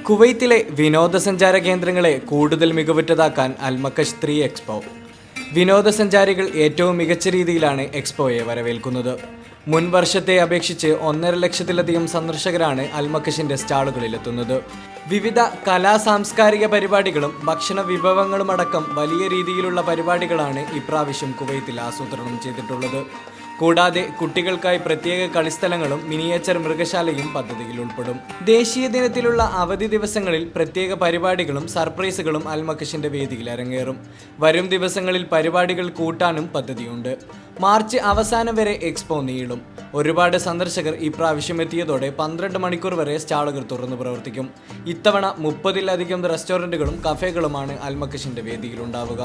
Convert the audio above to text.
കുവൈത്തിലെ വിനോദസഞ്ചാര കേന്ദ്രങ്ങളെ കൂടുതൽ മികവുറ്റതാക്കാൻ അൽമക്കഷ് 3 എക്സ്പോ. വിനോദസഞ്ചാരികൾ ഏറ്റവും മികച്ച രീതിയിലാണ് എക്സ്പോയെ വരവേൽക്കുന്നത്. മുൻ വർഷത്തെ അപേക്ഷിച്ച് 1.5 ലക്ഷത്തിലധികം സന്ദർശകരാണ് അൽമക്കഷിൻ്റെ സ്റ്റാളുകളിലെത്തുന്നത്. വിവിധ സാംസ്കാരിക പരിപാടികളും ഭക്ഷണ വിഭവങ്ങളുമടക്കം വലിയ രീതിയിലുള്ള പരിപാടികളാണ് ഇപ്രാവശ്യം കുവൈത്തിൽ ആസൂത്രണം ചെയ്തിട്ടുള്ളത്. കൂടാതെ കുട്ടികൾക്കായി പ്രത്യേക കളിസ്ഥലങ്ങളും മിനിയേച്ചർ മൃഗശാലയും പദ്ധതിയിൽ ഉൾപ്പെടും. ദേശീയ ദിനത്തിലുള്ള അവധി ദിവസങ്ങളിൽ പ്രത്യേക പരിപാടികളും സർപ്രൈസുകളും അൽമക്കഷിൻ്റെ വേദിയിൽ അരങ്ങേറും. വരും ദിവസങ്ങളിൽ പരിപാടികൾ കൂട്ടാനും പദ്ധതിയുണ്ട്. മാർച്ച് അവസാനം വരെ എക്സ്പോ നീളും. ഒരുപാട് സന്ദർശകർ ഇപ്രാവശ്യം എത്തിയതോടെ 12 മണിക്കൂർ വരെ സ്റ്റാളുകൾ തുറന്നു പ്രവർത്തിക്കും. ഇത്തവണ 30-ലധികം റെസ്റ്റോറൻറ്റുകളും കഫേകളുമാണ് അൽമക്കഷിൻ്റെ വേദിയിലുണ്ടാവുക.